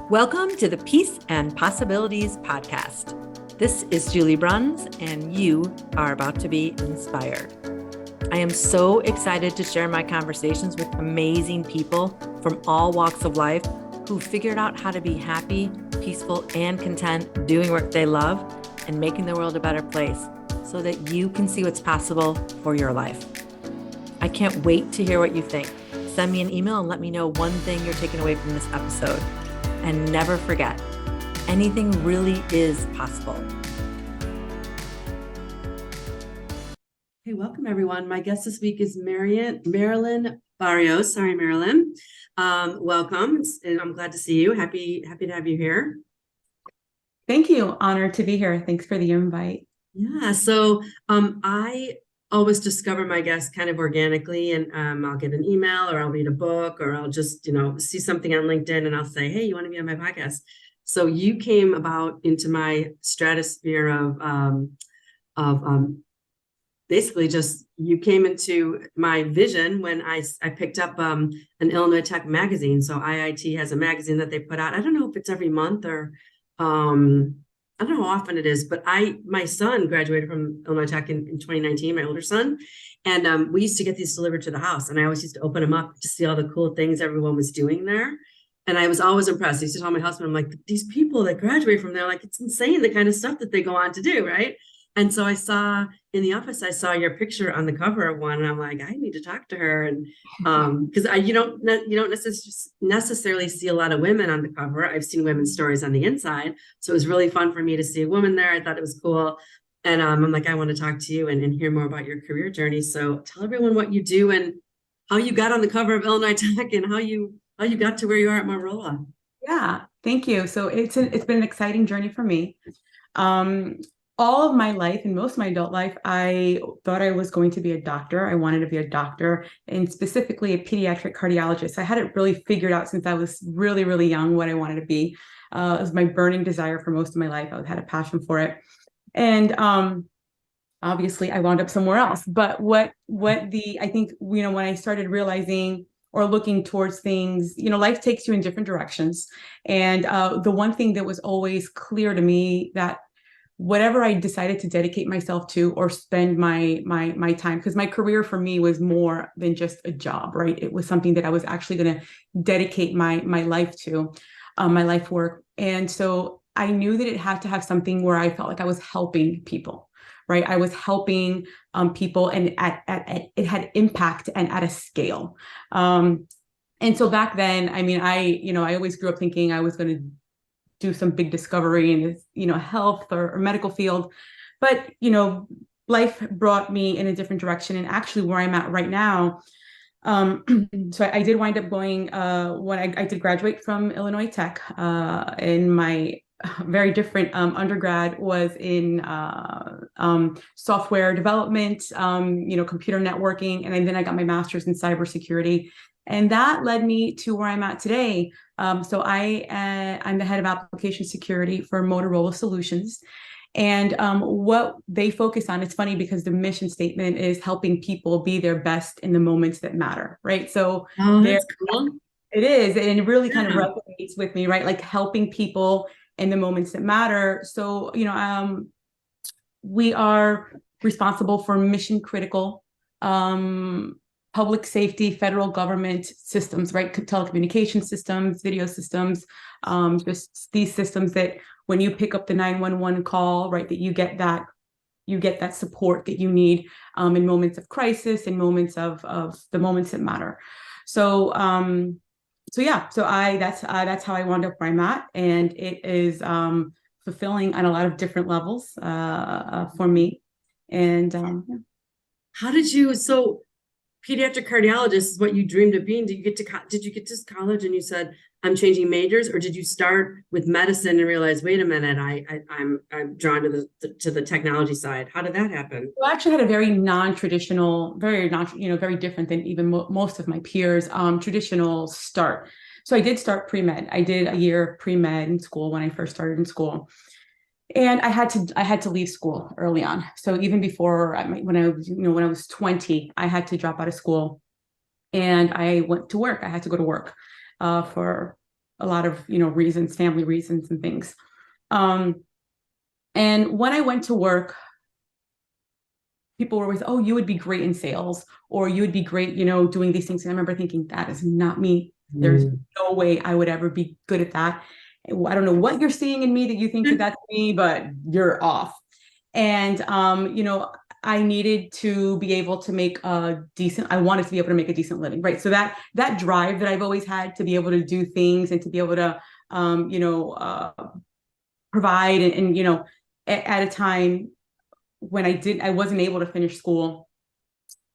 Welcome to the Peace and Possibilities podcast. This is Julie Bruns, and you are about to be inspired. I am so excited to share my conversations with amazing people from all walks of life who figured out how to be happy, peaceful, and content doing work they love and making the world a better place so that you can see what's possible for your life. I can't wait to hear what you think. Send me an email and let me know one thing you're taking away from this episode. And never forget, anything really is possible. Hey, welcome everyone. My guest this week is Marilyn Barrios. Sorry, Marilyn. Welcome, and I'm glad to see you. Happy to have you here. Thank you. Honored to be here. Thanks for the invite. Yeah. So I always discover my guests kind of organically, and I'll get an email or I'll read a book or I'll just, see something on LinkedIn and I'll say, hey, you want to be on my podcast? So you came about into my stratosphere of basically just you came into my vision when I picked up an Illinois Tech magazine. So IIT has a magazine that they put out. I don't know if it's every month or I don't know how often it is, but my son graduated from Illinois Tech in 2019, my older son. And we used to get these delivered to the house. And I always used to open them up to see all the cool things everyone was doing there. And I was always impressed. I used to tell my husband, I'm like, these people that graduate from there, like, it's insane the kind of stuff that they go on to do, right? And so I saw in the office, I saw your picture on the cover of one, and I'm like, I need to talk to her. And because you don't necessarily see a lot of women on the cover. I've seen women's stories on the inside, so it was really fun for me to see a woman there. I thought it was cool, and I'm like, I want to talk to you and hear more about your career journey. So tell everyone what you do and how you got on the cover of Illinois Tech and how you got to where you are at Motorola. Yeah, thank you. So it's been an exciting journey for me. All of my life and most of my adult life, I thought I was going to be a doctor. I wanted to be a doctor, and specifically a pediatric cardiologist. I hadn't really figured out since I was really, really young what I wanted to be. It was my burning desire for most of my life. I had a passion for it. And obviously I wound up somewhere else. But I think, when I started realizing or looking towards things, life takes you in different directions. And the one thing that was always clear to me that whatever I decided to dedicate myself to or spend my time, because my career for me was more than just a job, right? It was something that I was actually going to dedicate my life to, my life work. And so I knew that it had to have something where I felt like I was helping people, right? I was helping people, and it had impact and at a scale. And so back then, I always grew up thinking I was going to do some big discovery in this, health or medical field. But, life brought me in a different direction. And actually where I'm at right now, so I did wind up going, when I did graduate from Illinois Tech, and my very different undergrad was in software development, computer networking. And then I got my master's in cybersecurity. And that led me to where I'm at today. So I'm the head of application security for Motorola Solutions. And what they focus on, it's funny because the mission statement is helping people be their best in the moments that matter, right? So that's cool. It is, and it really kind of resonates with me, right? Like helping people in the moments that matter. So, we are responsible for mission critical public safety, federal government systems, right? Telecommunication systems, video systems, just these systems that when you pick up the 911 call, right, that you get that support that you need in moments of crisis, in moments of the moments that matter. So that's how I wound up where I'm at, and it is fulfilling on a lot of different levels for me. And How did you? So pediatric cardiologist is what you dreamed of being. Did you get to college and you said, I'm changing majors, or did you start with medicine and realize, wait a minute, I'm drawn to the technology side? How did that happen? I actually had a very non-traditional, very different than even most of my peers, traditional start. So I did start pre-med. I did a year pre-med in school when I first started in school. And I had to leave school early on. So even before when I was 20, I had to drop out of school, and I went to work. I had to go to work for a lot of, reasons, family reasons and things. And when I went to work, people were always, oh, you would be great in sales, or you would be great, doing these things. And I remember thinking, that is not me. There's no way I would ever be good at that. I don't know what you're seeing in me that you think that that's me, but you're off. And, I needed to be able to make I wanted to be able to make a decent living, right? So that drive that I've always had to be able to do things and to be able to, provide and at a time when I wasn't able to finish school,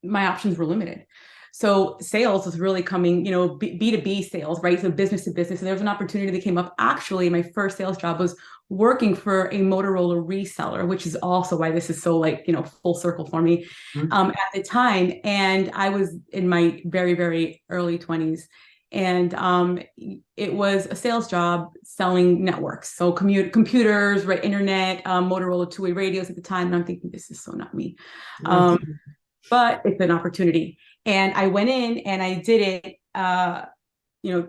my options were limited. So sales was really coming, B2B sales, right? So business to business. So there was an opportunity that came up. Actually, my first sales job was working for a Motorola reseller, which is also why this is so full circle for me at the time. And I was in my very, very early 20s. And it was a sales job selling networks. So computers, right, internet, Motorola two-way radios at the time. And I'm thinking, this is so not me. But it's an opportunity. And I went in and I did it,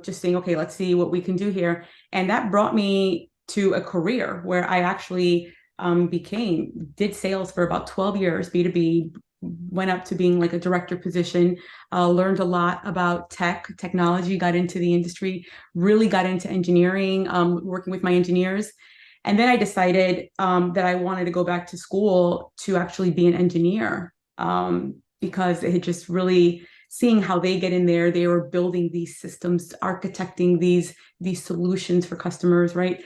just saying, okay, let's see what we can do here. And that brought me to a career where I actually did sales for about 12 years, B2B, went up to being like a director position, learned a lot about technology, got into the industry, really got into engineering, working with my engineers. And then I decided that I wanted to go back to school to actually be an engineer because it had just really seeing how they get in there. They were building these systems, architecting these solutions for customers, right?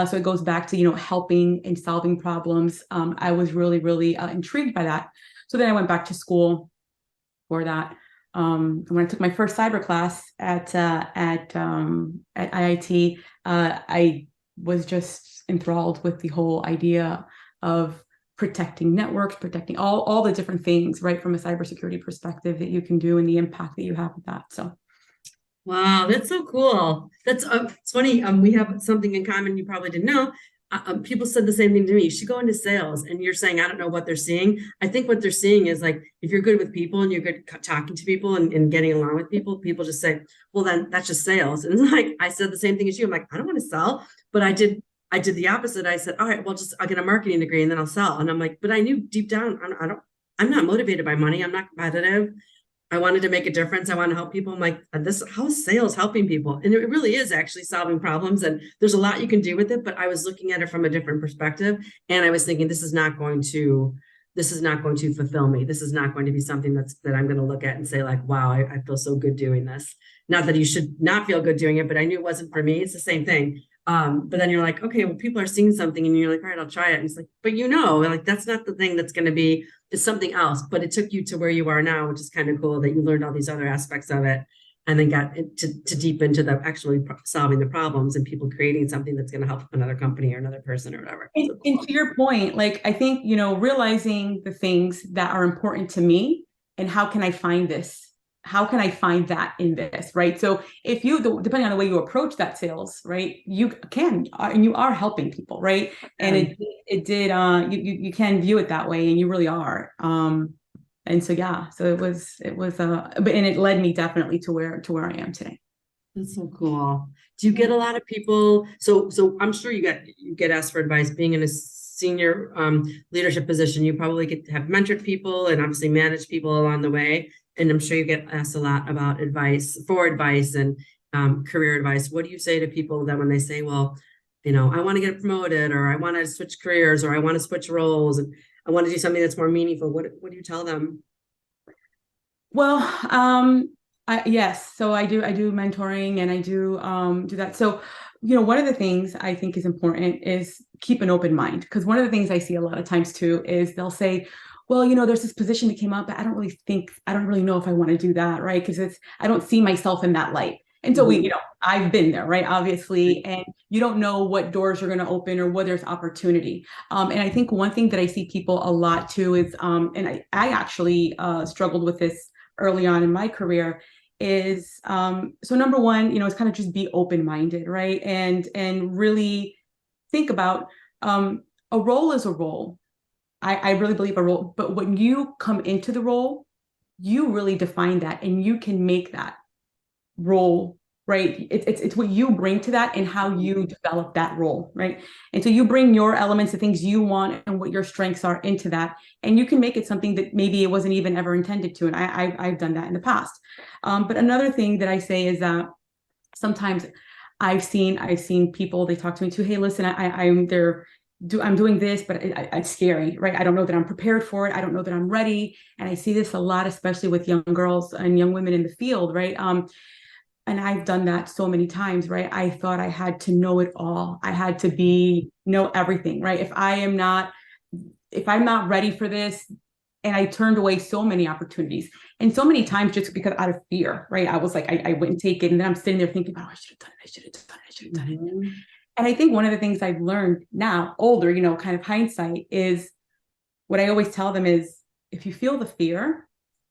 So it goes back to, helping and solving problems. I was really, really intrigued by that. So then I went back to school for that. When I took my first cyber class at IIT, I was just enthralled with the whole idea of protecting networks, protecting all the different things, right, from a cybersecurity perspective that you can do and the impact that you have with that. So. Wow, that's so cool. That's it's funny. We have something in common you probably didn't know. People said the same thing to me. You should go into sales, and you're saying, I don't know what they're seeing. I think what they're seeing is like, if you're good with people and you're good talking to people and getting along with people, people just say, well, then that's just sales. And it's like, I said the same thing as you. I'm like, I don't want to sell, but I did the opposite. I said, all right, well, I'll get a marketing degree and then I'll sell. And I'm like, but I knew deep down, I'm not motivated by money. I'm not competitive. I wanted to make a difference. I want to help people. I'm like, how is sales helping people? And it really is actually solving problems. And there's a lot you can do with it, but I was looking at it from a different perspective. And I was thinking, this is not going to fulfill me. This is not going to be something that I'm going to look at and say like, wow, I feel so good doing this. Not that you should not feel good doing it, but I knew it wasn't for me. It's the same thing. But then you're like, okay, well, people are seeing something and you're like, all right, I'll try it. And it's like, but like, that's not the thing that's going to be, it's something else, but it took you to where you are now, which is kind of cool that you learned all these other aspects of it and then got to deep into the actually solving the problems and people creating something that's going to help another company or another person or whatever. And, so cool. And to your point, like, I think, realizing the things that are important to me and how can I find this? How can I find that in this, right? So if depending on the way you approach that sales, right, you can, and you are helping people, right? And it did, you can view it that way and you really are. And so, yeah, so it was, and it led me definitely to where I am today. That's so cool. Do you get a lot of people? So I'm sure you get asked for advice being in a senior leadership position. You probably have mentored people and obviously managed people along the way. And I'm sure you get asked a lot about advice and career advice. What do you say to people then when they say, well, I want to get promoted or I want to switch careers or I want to switch roles and I want to do something that's more meaningful? What do you tell them? Well, yes. So I do mentoring and I do do that. So, one of the things I think is important is keep an open mind. Because one of the things I see a lot of times too is they'll say, well, there's this position that came up, but I don't really know if I want to do that, right? Because I don't see myself in that light. And so I've been there, right? Obviously, and you don't know what doors are going to open or whether there's opportunity. And I think one thing that I see people a lot too is, and I actually struggled with this early on in my career, is so number one, it's kind of just be open-minded, right? And really think about a role is a role. I really believe a role, but when you come into the role, you really define that and you can make that role right? It's what you bring to that and how you develop that role, right? And so you bring your elements, the things you want and what your strengths are into that, and you can make it something that maybe it wasn't even ever intended to. And I've done that in the past. But another thing that I say is that sometimes I've seen people, they talk to me too, hey, listen, I'm doing this, but it's scary, right? I don't know that I'm prepared for it. I don't know that I'm ready. And I see this a lot, especially with young girls and young women in the field, right? And I've done that so many times, right? I thought I had to know it all. I had to know everything, right? If I'm not ready for this, and I turned away so many opportunities, and so many times just because out of fear, right? I was like, I wouldn't take it. And then I'm sitting there thinking, oh, I should have done it. I should have done it. I should have done it. Mhm. And I think one of the things I've learned now, older, kind of hindsight, is what I always tell them is, if you feel the fear,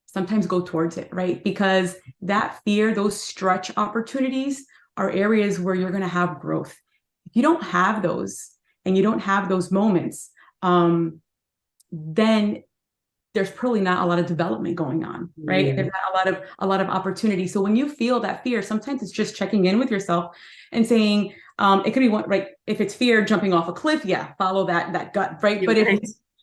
sometimes go towards it, right? Because that fear, those stretch opportunities are areas where you're going to have growth. If you don't have those and you don't have those moments, then there's probably not a lot of development going on, right? There's not a lot of opportunity. So when you feel that fear, sometimes it's just checking in with yourself and saying, it could be one, right? If it's fear jumping off a cliff, yeah, follow that gut, right? But if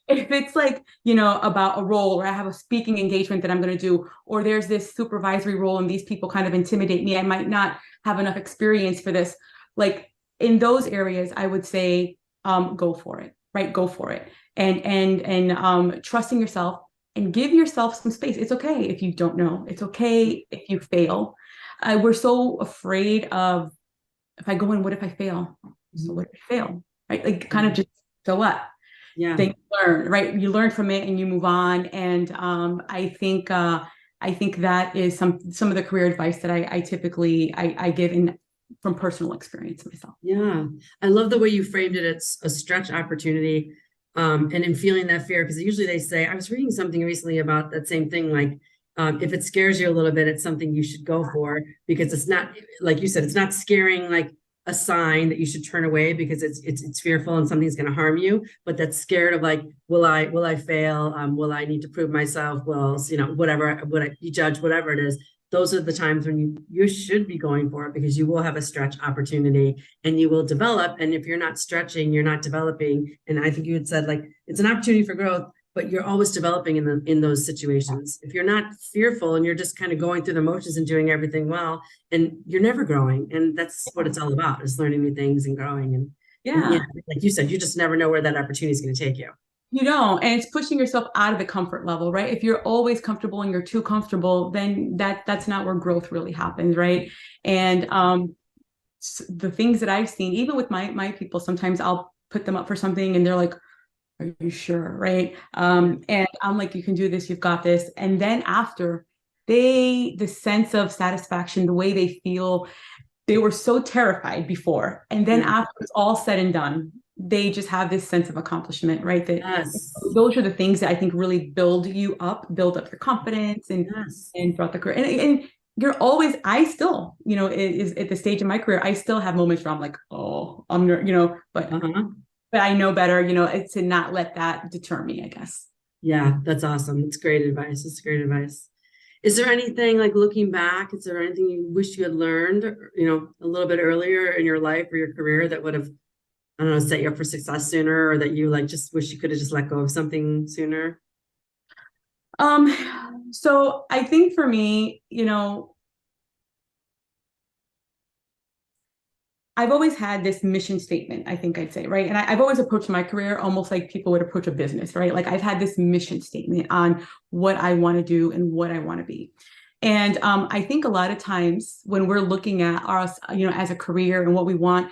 it's like, about a role, or I have a speaking engagement that I'm going to do, or there's this supervisory role and these people kind of intimidate me, I might not have enough experience for this. Like in those areas, I would say, go for it, right? Go for it. And trusting yourself and give yourself some space. It's okay if you don't know. It's okay if you fail. We're so afraid of, if I go in, what if I fail? So what if I fail? Right? Like kind of just, so what? Yeah. Then you learn, right? You learn from it and you move on. And I think that is some of the career advice that I typically give from personal experience myself. Yeah. I love the way you framed it. It's a stretch opportunity. And in feeling that fear, because usually they say, I was reading something recently about that same thing, like if it scares you a little bit, it's something you should go for, because it's not, like you said, it's not scaring like a sign that you should turn away because it's fearful and something's going to harm you, but that's scared of like, will I fail? Will I need to prove myself? Well, whatever, you judge, whatever it is. Those are the times when you should be going for it, because you will have a stretch opportunity and you will develop. And if you're not stretching, you're not developing. And I think you had said, like, it's an opportunity for growth, but you're always developing in those situations. If you're not fearful and you're just kind of going through the motions and doing everything well, and you're never growing. And that's what it's all about, is learning new things and growing. And yeah, like you said, you just never know where that opportunity is going to take you. And it's pushing yourself out of the comfort level, right? If you're always comfortable and you're too comfortable, then that's not where growth really happens, right? And the things that I've seen, even with my people, sometimes I'll put them up for something and they're like, are you sure, right? And I'm like, you can do this, you've got this. And then after, the sense of satisfaction, the way they feel, they were so terrified before. And then after it's all said and done, they just have this sense of accomplishment, right? That those are the things that I think really build you up, build up your confidence and throughout the career. And you're always, I still, is at the stage in my career, I still have moments where I'm like, oh, I'm, but I know better, it's to not let that deter me, I guess. Yeah, that's awesome. It's great advice. It's great advice. Is there anything, like looking back, is there anything you wish you had learned, a little bit earlier in your life or your career that would have, I don't know, set you up for success sooner, or that you like just wish you could have just let go of something sooner? So I think for me, I've always had this mission statement, I think I'd say, right? And I've always approached my career almost like people would approach a business, right? Like I've had this mission statement on what I want to do and what I want to be. And I think a lot of times when we're looking at us, as a career and what we want,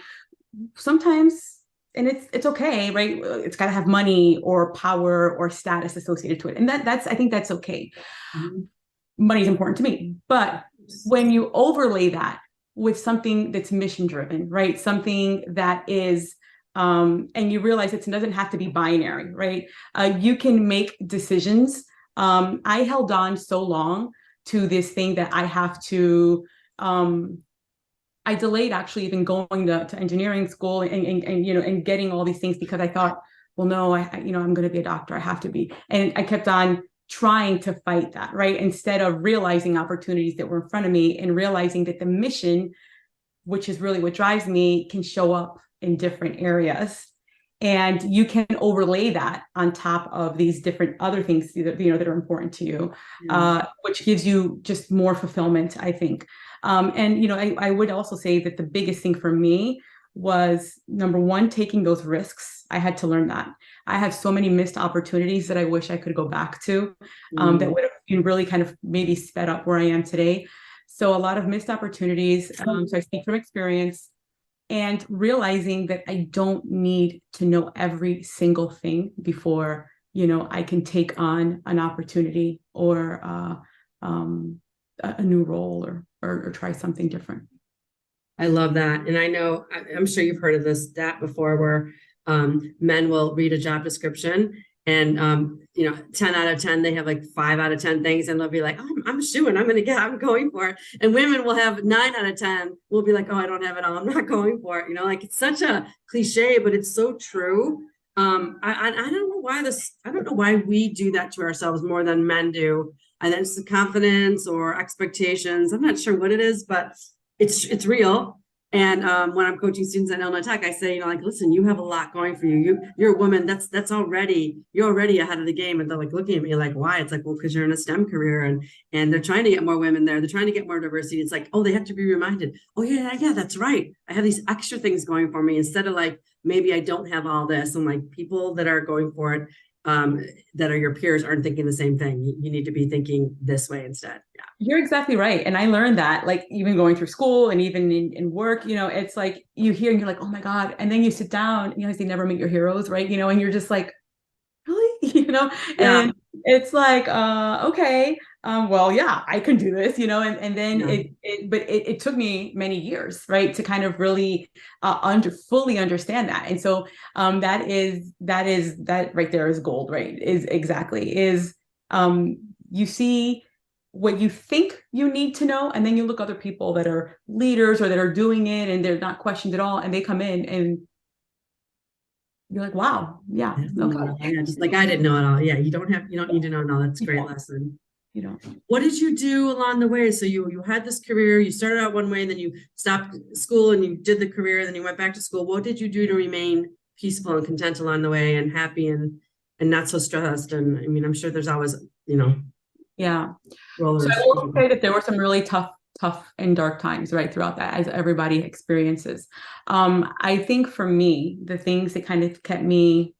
sometimes, and it's okay, right? It's got to have money or power or status associated to it. And I think that's okay. Money's important to me. But when you overlay that with something that's mission driven, right? Something that is, and you realize it doesn't have to be binary, right? You can make decisions. I held on so long to this thing that I have to, I delayed actually even going to engineering school and getting all these things because I thought, well, no, I'm going to be a doctor. I have to be. And I kept on trying to fight that, right? Instead of realizing opportunities that were in front of me and realizing that the mission which is really what drives me, can show up in different areas. And you can overlay that on top of these different other things that, that are important to you, which gives you just more fulfillment, I think. And, I would also say that the biggest thing for me was, number one, taking those risks. I had to learn that. I have so many missed opportunities that I wish I could go back to, that would have really kind of maybe sped up where I am today. So a lot of missed opportunities. So I speak from experience, and realizing that I don't need to know every single thing before, I can take on an opportunity or a new role or try something different. I love that. And I know, I'm sure you've heard of this stat before, where men will read a job description and 10 out of 10, they have like 5 out of 10 things, and they'll be like, oh, I'm going for it. And women will have 9 out of 10 will be like, oh, I don't have it all, I'm not going for it. Like, it's such a cliche, but it's so true. I don't know why we do that to ourselves more than men do. And it's the confidence or expectations. I'm not sure what it is, but it's real. And when I'm coaching students at Illinois Tech, I say, listen, you have a lot going for you. You're a woman. You're already ahead of the game. And they're like looking at me like, why? It's like, well, because you're in a STEM career, and they're trying to get more women there. They're trying to get more diversity. It's like, oh, they have to be reminded. Oh yeah, that's right. I have these extra things going for me, instead of like, maybe I don't have all this. And like, people that are going for it, that are your peers, aren't thinking the same thing. You need to be thinking this way instead. Yeah. You're exactly right. And I learned that, like, even going through school and even in work, it's like you hear and you're like, oh my God. And then you sit down, they never meet your heroes, right? And you're just like, really? And it's like, okay, well, yeah, I can do this, and then it took me many years, right, to kind of really fully understand that. And so that right there is gold, right? You see what you think you need to know, and then you look other people that are leaders or that are doing it and they're not questioned at all, and they come in and you're like, wow, yeah, okay. Yeah, just like, I didn't know it all. Yeah, you don't need to know it all. That's a great lesson. What did you do along the way? So you had this career, you started out one way, and then you stopped school and you did the career, then you went back to school. What did you do to remain peaceful and content along the way, and happy and not so stressed? And I mean, I'm sure there's always, yeah. rollers. So I will say that there were some really tough and dark times, right, throughout that, as everybody experiences. I think for me, the things that kind of kept me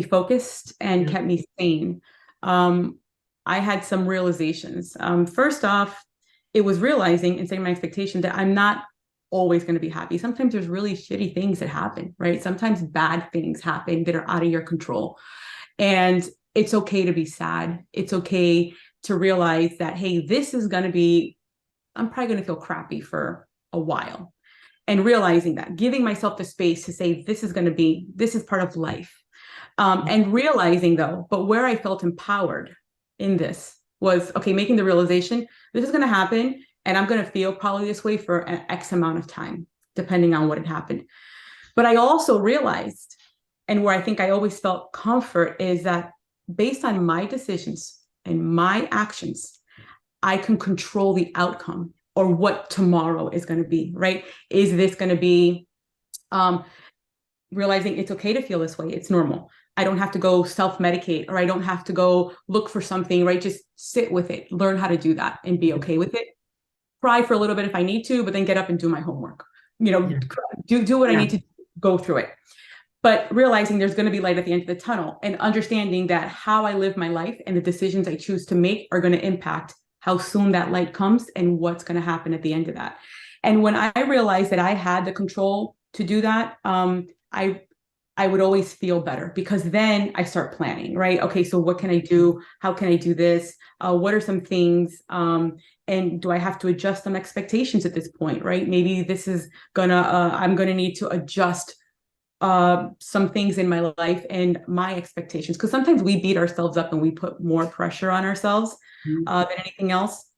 focused and kept me sane, I had some realizations. First off, it was realizing and setting my expectation that I'm not always going to be happy. Sometimes there's really shitty things that happen, right? Sometimes bad things happen that are out of your control. And it's okay to be sad. It's okay to realize that, hey, I'm probably going to feel crappy for a while. And realizing that, giving myself the space to say, this is part of life. And realizing, though, but where I felt empowered in this was, okay, making the realization, this is going to happen, and I'm going to feel probably this way for an X amount of time, depending on what had happened. But I also realized, and where I think I always felt comfort, is that based on my decisions and my actions, I can control the outcome or what tomorrow is going to be, right? Is this going to be realizing it's okay to feel this way? It's normal. I don't have to go self-medicate, or I don't have to go look for something, right? Just sit with it, learn how to do that and be okay with it. Cry for a little bit if I need to, but then get up and do my homework, do what I need to go through it. But realizing there's going to be light at the end of the tunnel, and understanding that how I live my life and the decisions I choose to make are going to impact how soon that light comes and what's going to happen at the end of that. And when I realized that I had the control to do that, I would always feel better, because then I start planning, right? Okay, so what can I do? How can I do this? What are some things? And do I have to adjust some expectations at this point, right? Maybe this is I'm gonna need to adjust some things in my life and my expectations, because sometimes we beat ourselves up and we put more pressure on ourselves than anything else.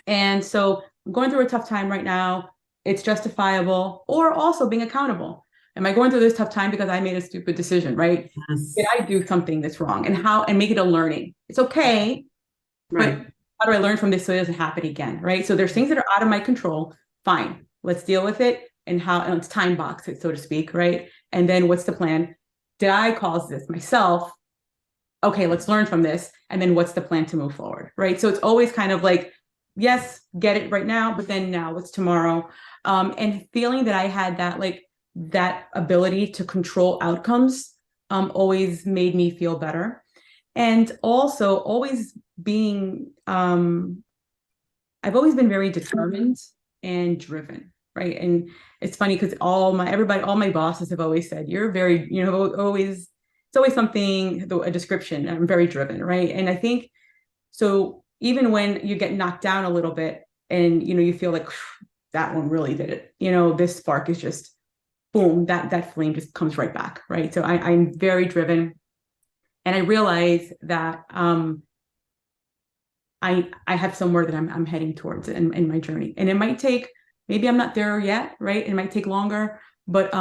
And so I'm going through a tough time right now. It's justifiable, or also being accountable. Am I going through this tough time because I made a stupid decision, right? Yes. Did I do something that's wrong? And make it a learning. It's okay, right, but how do I learn from this so it doesn't happen again, right? So there's things that are out of my control. Fine, let's deal with it, and let's time box it, so to speak, right? And then what's the plan? Did I cause this myself? Okay, let's learn from this, and then what's the plan to move forward, right? So it's always kind of like, yes, get it right now, but then now what's tomorrow? And feeling that I had that ability to control outcomes always made me feel better. And also always being, I've always been very determined and driven, right? And it's funny because all my bosses have always said, you're very, always, it's always something, a description. I'm very driven, right? And I think, so even when you get knocked down a little bit and, you feel like that one really did it, this spark is just, boom, that flame just comes right back, right? So I'm very driven. And I realize that I have somewhere that I'm heading towards in my journey. And it might take, maybe I'm not there yet, right? It might take longer, but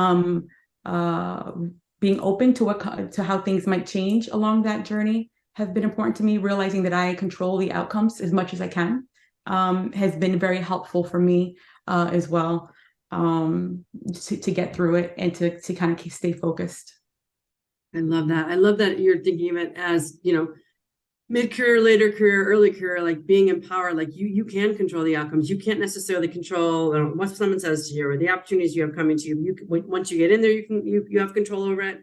being open to how things might change along that journey has been important to me. Realizing that I control the outcomes as much as I can has been very helpful for me as well, to get through it and to kind of stay focused. I love that. I love that you're thinking of it as, mid-career, later career, early career, like being empowered, like you can control the outcomes. You can't necessarily control what someone says to you or the opportunities you have coming to you. Once you get in there, you have control over it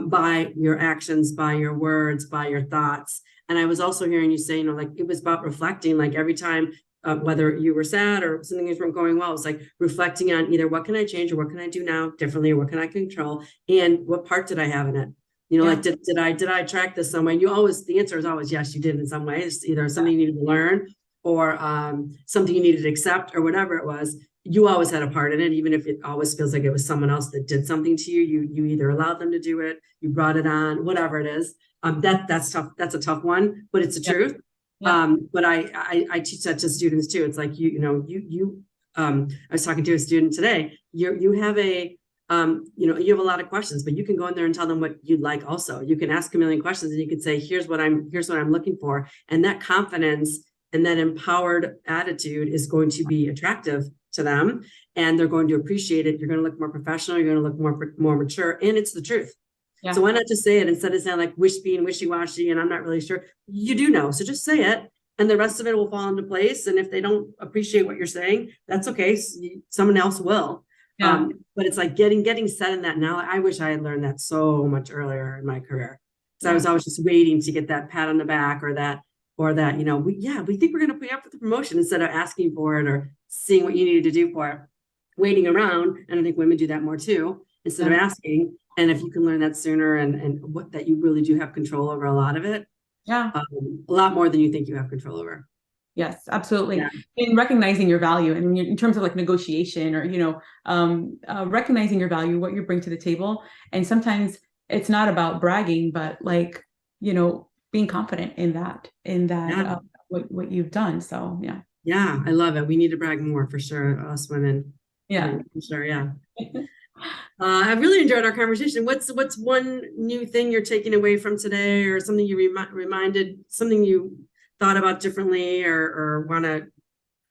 by your actions, by your words, by your thoughts. And I was also hearing you say, like it was about reflecting, like every time, whether you were sad or something wasn't going well, it's like reflecting on either what can I change or what can I do now differently or what can I control and what part did I have in it? Like, did I track this some way? The answer is always yes, you did in some way. It's either something you needed to learn or something you needed to accept or whatever it was. You always had a part in it, even if it always feels like it was someone else that did something to you. You either allowed them to do it, you brought it on, whatever it is. That's tough. That's a tough one, but it's the truth. Yeah. But I teach that to students too. It's like, I was talking to a student today. You have you have a lot of questions, but you can go in there and tell them what you'd like. Also, you can ask a million questions and you can say, here's what I'm looking for. And that confidence and that empowered attitude is going to be attractive to them and they're going to appreciate it. You're going to look more professional. You're going to look more mature, and it's the truth. Yeah. So why not just say it instead of sound like being wishy-washy and I'm not really sure. You do know, so just say it and the rest of it will fall into place. And if they don't appreciate what you're saying, that's okay. Someone else will. Yeah. But it's like getting set in that now. I wish I had learned that so much earlier in my career. So I was always just waiting to get that pat on the back or that, we think we're going to put you up for the promotion instead of asking for it or seeing what you needed to do for it, waiting around. And I think women do that more too, instead of asking. And if you can learn that sooner and what that you really do have control over a lot of it. Yeah. A lot more than you think you have control over. Yes, absolutely. Yeah. In recognizing your value and in terms of like negotiation or, recognizing your value, what you bring to the table. And sometimes it's not about bragging, but like, being confident in that, what you've done. So, yeah. Yeah, I love it. We need to brag more for sure. Us women. Yeah. For sure. Yeah. I've really enjoyed our conversation. What's one new thing you're taking away from today or something you reminded, something you thought about differently or want to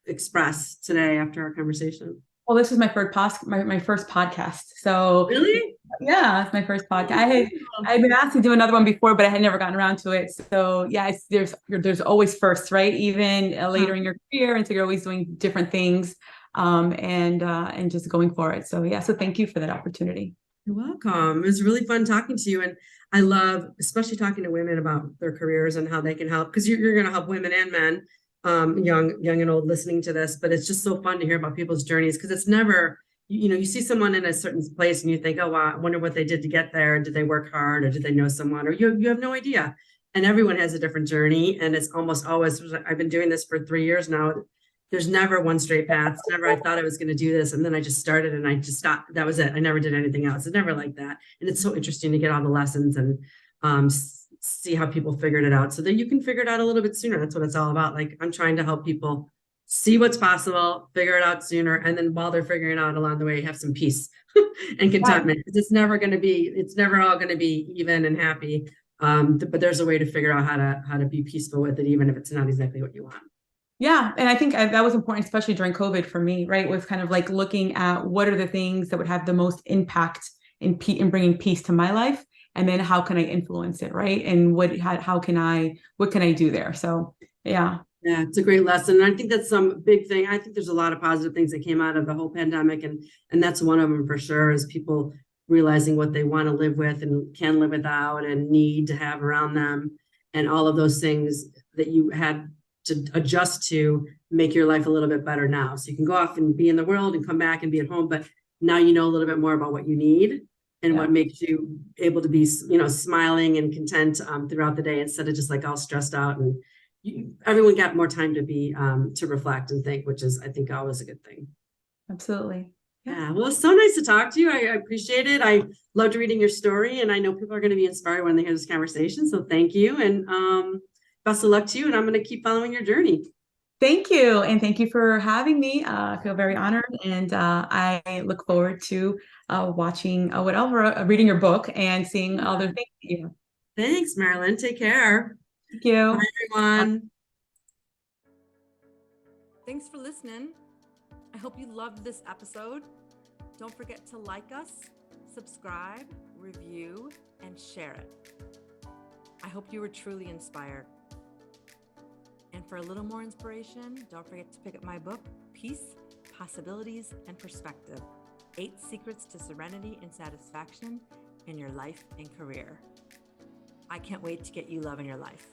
express today after our conversation? Well, this was my first podcast. So really? Yeah, it's my first podcast. I've been asked to do another one before, but I had never gotten around to it. So yeah, there's always firsts, right? Even later in your career, and so you're always doing different things, and just going for it. So yeah, so thank you for that opportunity. You're welcome. It was really fun talking to you, and I love especially talking to women about their careers and how they can help, because you're going to help women and men, young and old, listening to this. But it's just so fun to hear about people's journeys, because it's never, you see someone in a certain place and you think, oh, wow, I wonder what they did to get there. Did they work hard, or did they know someone, or you have no idea. And everyone has a different journey, and it's almost always, I've been doing this for 3 years now. There's never one straight path. It's never, I thought I was going to do this, and then I just started and I just stopped. That was it. I never did anything else. It's never like that. And it's so interesting to get all the lessons and see how people figured it out so that you can figure it out a little bit sooner. That's what it's all about. Like, I'm trying to help people see what's possible, figure it out sooner. And then while they're figuring it out along the way, have some peace and contentment. Because it's never all going to be even and happy. But there's a way to figure out how to be peaceful with it, even if it's not exactly what you want. Yeah, and I think that was important, especially during COVID for me, right? Was kind of like looking at what are the things that would have the most impact in bringing peace to my life, and then how can I influence it, right? And what can I do there? So yeah, Yeah, it's a great lesson. And I think that's some big thing. I think there's a lot of positive things that came out of the whole pandemic, and that's one of them for sure, is people realizing what they want to live with and can live without and need to have around them, and all of those things that you had to adjust to make your life a little bit better now. So you can go off and be in the world and come back and be at home, but now you know a little bit more about what you need and yeah, what makes you able to be, you know, smiling and content throughout the day, instead of just like all stressed out. And everyone got more time to be to reflect and think, which is, I think, always a good thing. absolutely. Yeah. Yeah, well, it's so nice to talk to you. I appreciate it. I loved reading your story, and I know people are going to be inspired when they hear this conversation. So thank you, and best of luck to you. And I'm going to keep following your journey. Thank you. And thank you for having me. I feel very honored. And I look forward to watching reading your book and seeing other things. Thanks, Marilyn. Take care. Thank Bye, you. everyone. Thanks for listening. I hope you loved this episode. Don't forget to like us, subscribe, review, and share it. I hope you were truly inspired. And for a little more inspiration, don't forget to pick up my book, Peace, Possibilities, and Perspective: 8 Secrets to Serenity and Satisfaction in Your Life and Career. I can't wait to get you love in your life.